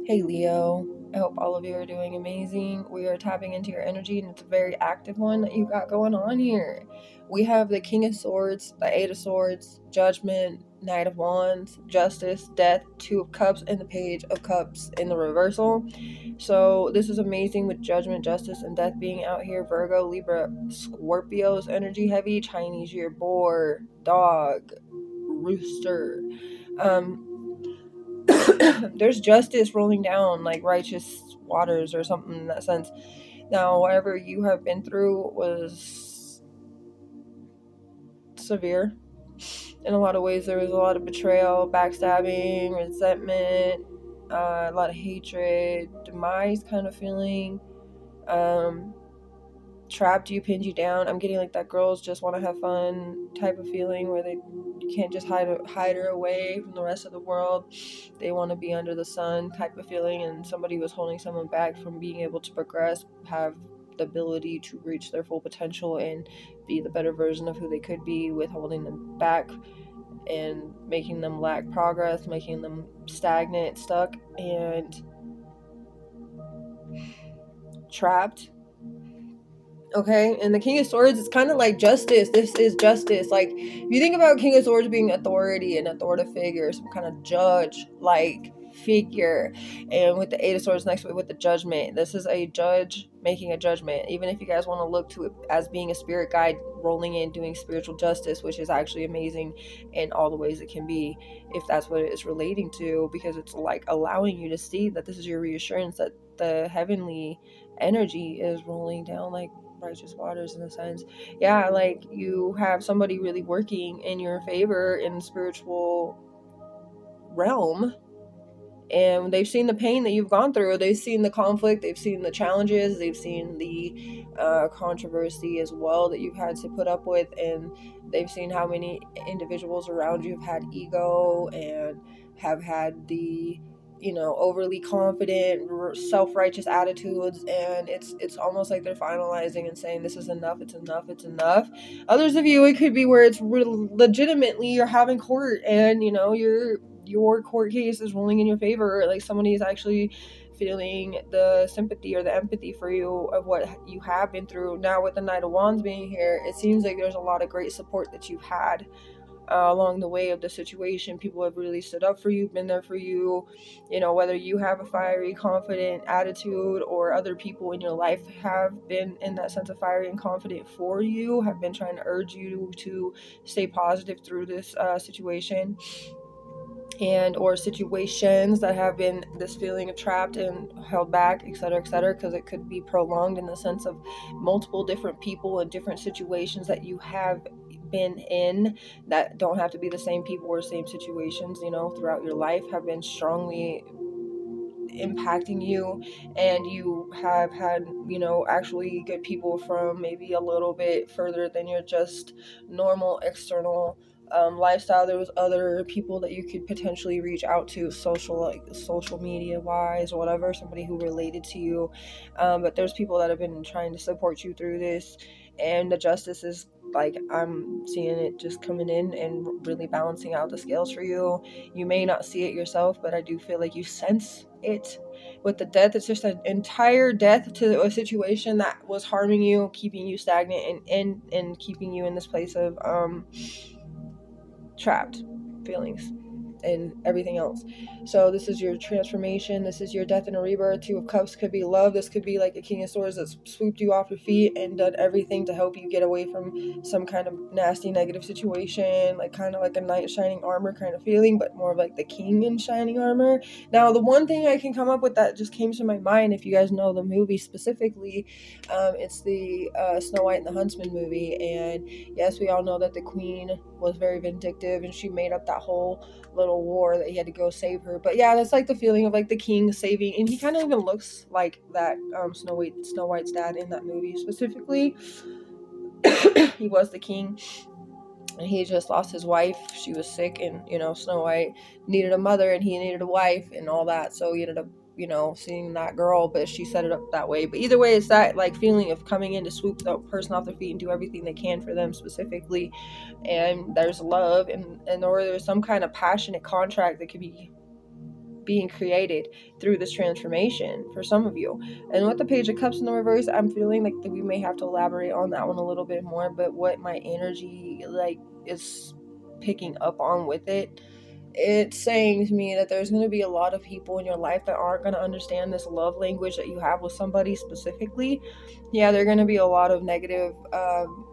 Hey Leo, I hope all of you are doing amazing. We are tapping into your energy, and it's a very active one that you got going on here. We have the King of Swords, the Eight of Swords, Judgment, Knight of Wands, Justice, Death, Two of Cups, and the Page of Cups in the reversal. So this is amazing with Judgment, Justice, and Death being out here. Virgo, Libra, Scorpio's energy heavy, Chinese year, boar, dog, rooster. Um, there's justice rolling down like righteous waters or something in that sense. Now, whatever you have been through was severe. In a lot of ways, there was a lot of betrayal, backstabbing, resentment, a lot of hatred, demise kind of feeling. Um, Trapped you, pinned you down. I'm getting like that girls just want to have fun type of feeling where you can't just hide her away from the rest of the world. They want to be under the sun type of feeling, and somebody was holding someone back from being able to progress, have the ability to reach their full potential and be the better version of who they could be, withholding them back and making them lack progress, making them stagnant, stuck, and trapped. Okay, and the King of Swords is kind of like justice. This is justice. Like, if you think about King of Swords being authority, an authoritative figure, some kind of judge like figure, and with the Eight of Swords next to it with the Judgment, this is a judge making a judgment. Even if you guys want to look to it as being a spirit guide rolling in doing spiritual justice, which is actually amazing in all the ways it can be, if that's what it is relating to, because it's like allowing you to see that this is your reassurance that the heavenly energy is rolling down like righteous waters in a sense. Yeah, like you have somebody really working in your favor in the spiritual realm, and they've seen the pain that you've gone through, they've seen the conflict, they've seen the challenges, they've seen the controversy as well that you've had to put up with, and they've seen how many individuals around you have had ego and have had the overly confident self-righteous attitudes, and it's almost like they're finalizing and saying this is enough, it's enough, it's enough. Others of you, it could be where it's legitimately you're having court, and your court case is ruling in your favor, like somebody is actually feeling the sympathy or the empathy for you of what you have been through. Now with the Knight of Wands being here, it seems like there's a lot of great support that you've had along the way of the situation. People have really stood up for you, been there for you, whether you have a fiery confident attitude or other people in your life have been in that sense of fiery and confident for you, have been trying to urge you to stay positive through this situation, and or situations that have been this feeling of trapped and held back, etc., because it could be prolonged in the sense of multiple different people and different situations that you have been in that don't have to be the same people or same situations, throughout your life have been strongly impacting you, and you have had actually good people from maybe a little bit further than your just normal external lifestyle. There was other people that you could potentially reach out to, social media wise or whatever, somebody who related to you, but there's people that have been trying to support you through this, and the justice is like, I'm seeing it just coming in and really balancing out the scales for you. You may not see it yourself, but I do feel like you sense it. With the death, it's just an entire death to a situation that was harming you, keeping you stagnant, and keeping you in this place of trapped feelings and everything else. So this is your transformation, this is your death and a rebirth. Two of Cups could be love. This could be like a King of Swords that's swooped you off your feet and done everything to help you get away from some kind of nasty negative situation, like kind of like a knight in shining armor kind of feeling, but more of like the king in shining armor. Now the one thing I can come up with that just came to my mind, if you guys know the movie specifically, it's the Snow White and the Huntsman movie, and yes, we all know that the queen was very vindictive and she made up that whole little war that he had to go save her. But yeah, that's like the feeling of like the king saving, and he kind of even looks like that Snow White's dad in that movie specifically. He was the king, and he just lost his wife. She was sick, and Snow White needed a mother and he needed a wife and all that, so he ended up seeing that girl, but she set it up that way. But either way, it's that like feeling of coming in to swoop the person off their feet and do everything they can for them specifically. And there's love, and or there's some kind of passionate contract that could be being created through this transformation for some of you. And with the Page of Cups in the reverse, I'm feeling like we may have to elaborate on that one a little bit more, but what my energy like is picking up on with it, it's saying to me that there's going to be a lot of people in your life that aren't going to understand this love language that you have with somebody specifically. Yeah, there are going to be a lot of negative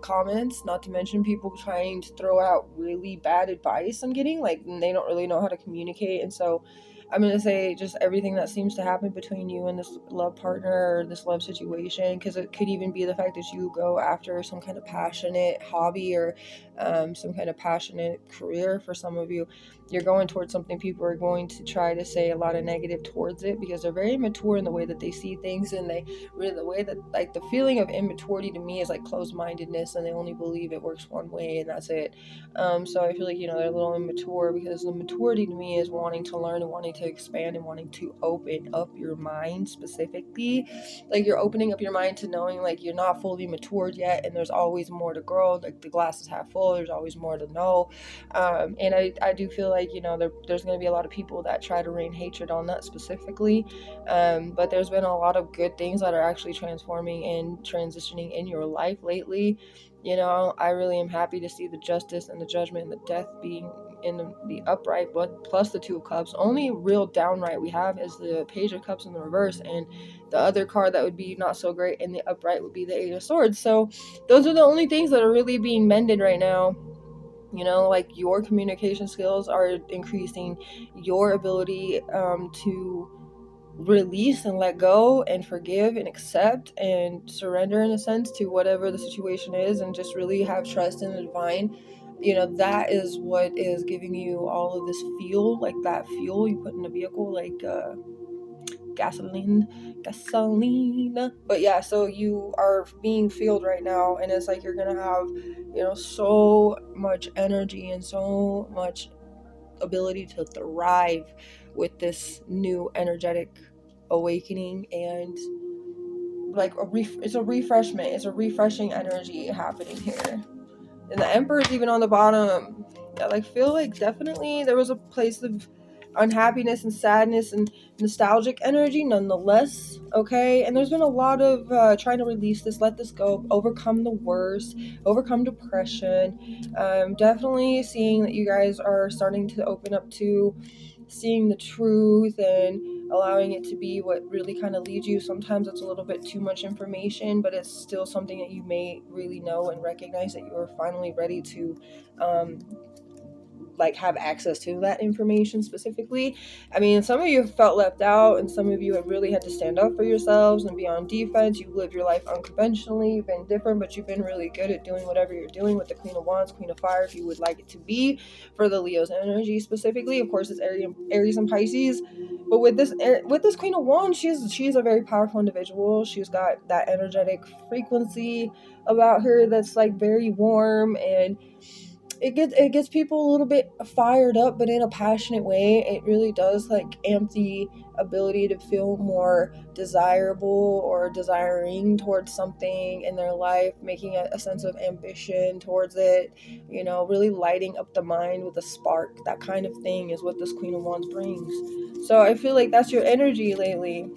comments, not to mention people trying to throw out really bad advice I'm getting, like they don't really know how to communicate. And so I'm going to say just everything that seems to happen between you and this love partner or this love situation, because it could even be the fact that you go after some kind of passionate hobby or some kind of passionate career. For some of you, you're going towards something, people are going to try to say a lot of negative towards it because they're very mature in the way that they see things, and they really, the way that, like, the feeling of immaturity to me is like closed-mindedness, and they only believe it works one way and that's it. So I feel like, they're a little immature, because the maturity to me is wanting to learn and wanting to expand and wanting to open up your mind specifically. Like, you're opening up your mind to knowing like you're not fully matured yet, and there's always more to grow. Like, the glass is half full, there's always more to know. And I do feel like, there's going to be a lot of people that try to rain hatred on that specifically. But there's been a lot of good things that are actually transforming and transitioning in your life lately. I really am happy to see the justice and the judgment and the death being in the upright, but plus the Two of Cups. Only real downright we have is the Page of Cups in the reverse, and the other card that would be not so great in the upright would be the Eight of Swords. So those are the only things that are really being mended right now. Like, your communication skills are increasing, your ability to release and let go and forgive and accept and surrender, in a sense, to whatever the situation is, and just really have trust in the divine. That is what is giving you all of this fuel, like that fuel you put in a vehicle, like gasoline. But yeah, so you are being fueled right now, and it's like you're gonna have so much energy and so much ability to thrive with this new energetic awakening, and like it's a refreshment, it's a refreshing energy happening here. And the Emperor is even on the bottom. I feel like definitely there was a place of unhappiness and sadness and nostalgic energy nonetheless, okay? And there's been a lot of trying to release this, let this go, overcome the worst, overcome depression. Definitely seeing that you guys are starting to open up to seeing the truth and allowing it to be what really kind of leads you. Sometimes it's a little bit too much information, but it's still something that you may really know and recognize that you are finally ready to have access to that information specifically. I mean, some of you have felt left out, and some of you have really had to stand up for yourselves and be on defense. You've lived your life unconventionally, you've been different, but you've been really good at doing whatever you're doing with the Queen of Wands, Queen of Fire, if you would like it to be for the Leo's energy specifically. Of course, it's Aries and Pisces. But with this Queen of Wands, she's a very powerful individual. She's got that energetic frequency about her that's like very warm, and it gets people a little bit fired up, but in a passionate way. It really does amp the ability to feel more desirable or desiring towards something in their life, making a sense of ambition towards it, really lighting up the mind with a spark. That kind of thing is what this Queen of Wands brings. So I feel like that's your energy lately.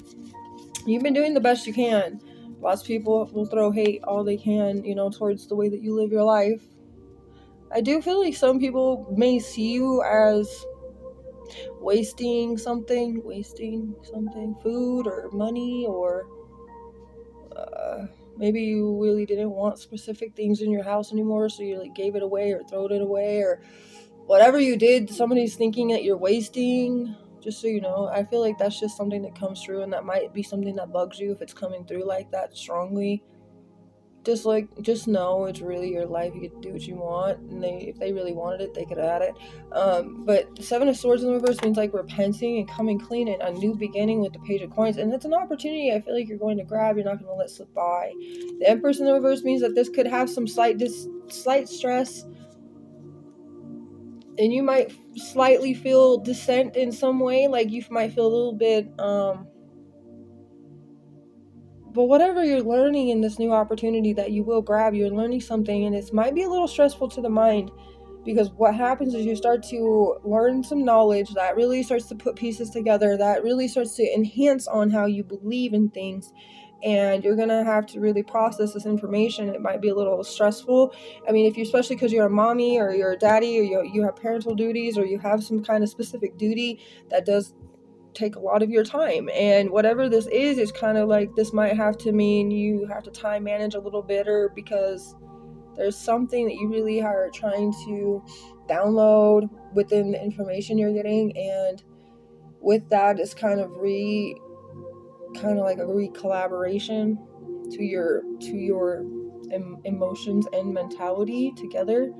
You've been doing the best you can. Lots of people will throw hate all they can, towards the way that you live your life. I do feel like some people may see you as wasting something, food or money, or maybe you really didn't want specific things in your house anymore, so you gave it away or throw it away, or whatever you did, somebody's thinking that you're wasting. Just so you know, I feel like that's just something that comes through, and that might be something that bugs you if it's coming through like that strongly. Just know it's really your life. You get to do what you want, and if they really wanted it, they could have had it. But the Seven of Swords in the reverse means repenting and coming clean and a new beginning with the Page of Coins, and it's an opportunity I feel like you're going to grab. You're not going to let slip by. The Empress in the reverse means that this could have some slight stress, and you might slightly feel dissent in some way. Like, you might feel a little bit but whatever you're learning in this new opportunity that you will grab, you're learning something, and it might be a little stressful to the mind. Because what happens is you start to learn some knowledge that really starts to put pieces together, that really starts to enhance on how you believe in things. And you're going to have to really process this information. It might be a little stressful. I mean, if you, especially because you're a mommy or you're a daddy, or you have parental duties, or you have some kind of specific duty that does take a lot of your time. And whatever this is kind of like, this might have to mean you have to time manage a little better, because there's something that you really are trying to download within the information you're getting. And with that, it's kind of like a re-collaboration to your emotions and mentality together.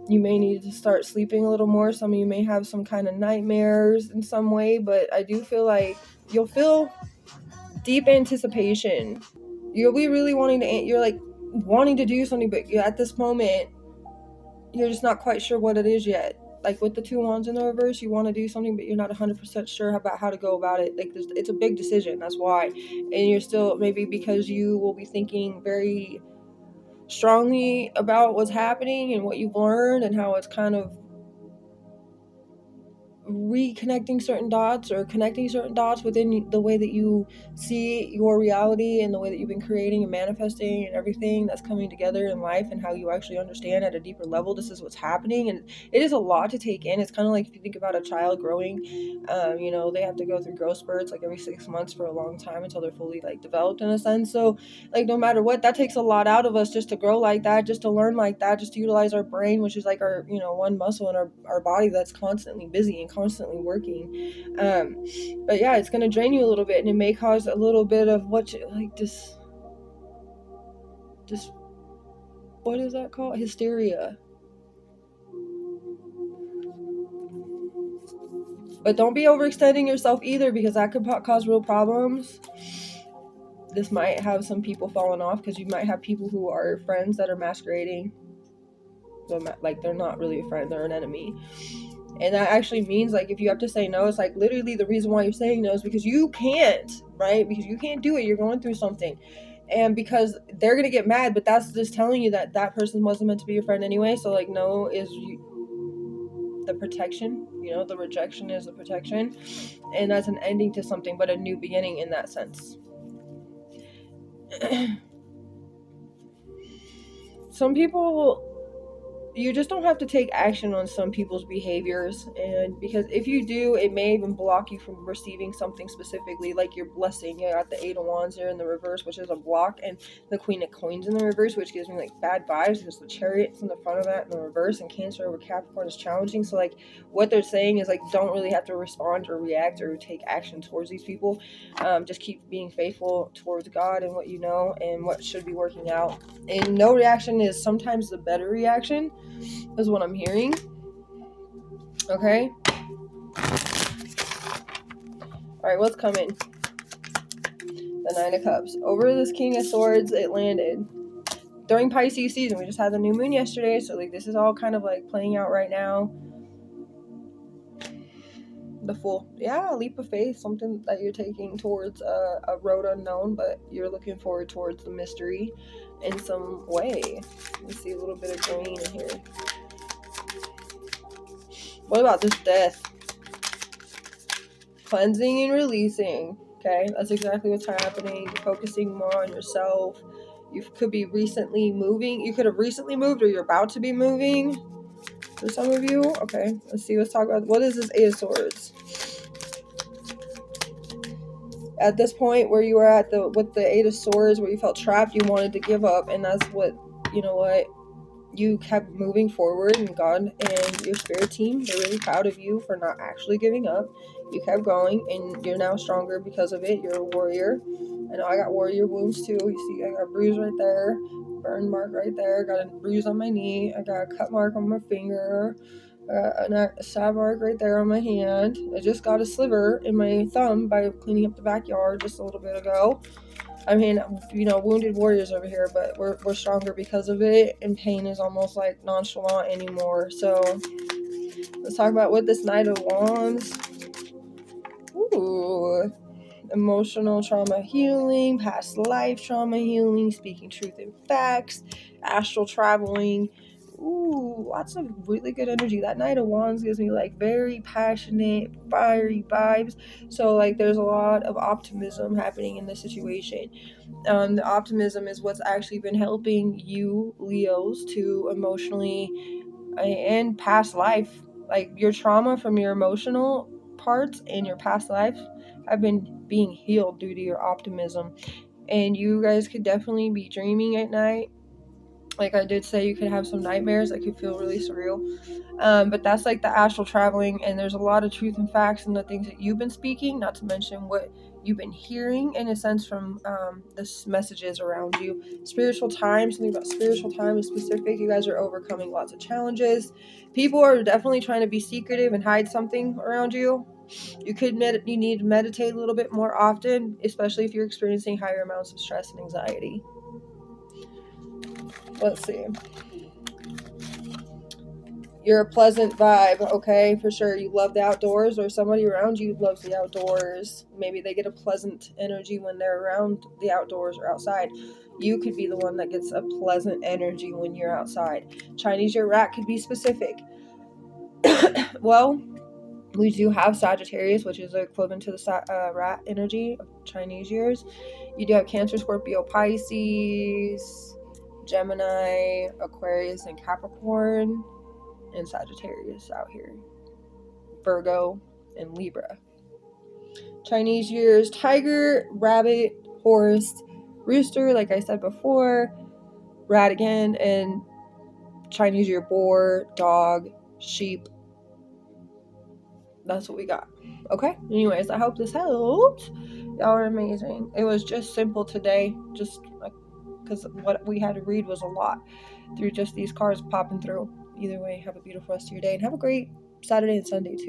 You may need to start sleeping a little more. Some of you may have some kind of nightmares in some way, but I do feel like you'll feel deep anticipation. You'll be really you're like wanting to do something, but at this moment, you're just not quite sure what it is yet. Like with the 2 wands in the reverse, you want to do something, but you're not 100% sure about how to go about it. Like, it's a big decision. That's why. And you're still, maybe because you will be thinking very strongly about what's happening and what you've learned and how it's kind of reconnecting certain dots, or connecting certain dots within the way that you see your reality and the way that you've been creating and manifesting and everything that's coming together in life, and how you actually understand at a deeper level this is what's happening. And it is a lot to take in. It's kind of like if you think about a child growing, they have to go through growth spurts like every 6 months for a long time until they're fully like developed in a sense. So like no matter what, that takes a lot out of us just to grow like that, just to learn like that, just to utilize our brain, which is like our one muscle in our body that's constantly busy and constantly working. But yeah, it's going to drain you a little bit, and it may cause a little bit of this what is that called, hysteria. But don't be overextending yourself either, because that could cause real problems. This might have some people falling off, because you might have people who are friends that are masquerading like they're not really a friend, they're an enemy. And that actually means, like, if you have to say no, it's like literally the reason why you're saying no is because you can't, right? Because you can't do it. You're going through something. And because they're going to get mad, but that's just telling you that that person wasn't meant to be your friend anyway. So, like, no is the protection, the rejection is the protection. And that's an ending to something, but a new beginning in that sense. Some people, you just don't have to take action on some people's behaviors, and because if you do, it may even block you from receiving something specifically, like your blessing. You got the 8 of Wands there in the reverse, which is a block, and the Queen of Coins in the reverse, which gives me like bad vibes, because the Chariot's in the front of that in the reverse, and Cancer over Capricorn is challenging. So like what they're saying is like, don't really have to respond or react or take action towards these people. Just keep being faithful towards God and what you know and what should be working out. And no reaction is sometimes the better reaction, is what I'm hearing. Okay. Alright, what's coming? The 9 of Cups. Over this King of Swords, it landed during Pisces season. We just had the new moon yesterday, so like this is all kind of like playing out right now. The Fool. Yeah, a leap of faith, something that you're taking towards a road unknown, but you're looking forward towards the mystery in some way. Let's see a little bit of green in here. What about this Death? Cleansing and releasing. Okay, that's exactly what's happening. You're focusing more on yourself. You could be recently moving. You could have recently moved, or you're about to be moving. For some of you. Okay, let's see. Let's talk about, what is this 8 of Swords? At this point where you were at with the 8 of Swords, where you felt trapped, you wanted to give up, and that's what, you kept moving forward, and God and your spirit team, they're really proud of you for not actually giving up. You kept going, and you're now stronger because of it. You're a warrior. I know I got warrior wounds too. You see, I got a bruise right there, burn mark right there, got a bruise on my knee, I got a cut mark on my finger, a stab mark right there on my hand. I just got a sliver in my thumb by cleaning up the backyard just a little bit ago. I mean, wounded warriors over here, but we're stronger because of it, and pain is almost like nonchalant anymore. So let's talk about what this Knight of Wands. Ooh, emotional trauma healing, past life trauma healing, speaking truth and facts, astral traveling. Ooh, lots of really good energy. That Knight of Wands gives me like very passionate, fiery vibes. So like there's a lot of optimism happening in this situation. The optimism is what's actually been helping you, Leos, to emotionally and past life, like your trauma from your emotional parts in your past life have been being healed due to your optimism. And you guys could definitely be dreaming at night. Like I did say, you could have some nightmares that could feel really surreal. But that's like the astral traveling, and there's a lot of truth and facts in the things that you've been speaking, not to mention what you've been hearing in a sense from the messages around you. Spiritual time, something about spiritual time is specific. You guys are overcoming lots of challenges. People are definitely trying to be secretive and hide something around you. You need to meditate a little bit more often, especially if you're experiencing higher amounts of stress and anxiety. Let's see. You're a pleasant vibe, okay, for sure. You love the outdoors, or somebody around you loves the outdoors. Maybe they get a pleasant energy when they're around the outdoors or outside. You could be the one that gets a pleasant energy when you're outside. Chinese year rat could be specific. Well, we do have Sagittarius, which is equivalent to the rat energy of Chinese years. You do have Cancer, Scorpio, Pisces, Gemini, Aquarius, and Capricorn, and Sagittarius out here. Virgo, and Libra. Chinese years: tiger, rabbit, horse, rooster, like I said before, rat again, and Chinese year: boar, dog, sheep. That's what we got. Okay? Anyways, I hope this helped. Y'all are amazing. It was just simple today, just because what we had to read was a lot through just these cards popping through. Either way, have a beautiful rest of your day, and have a great Saturday and Sunday too.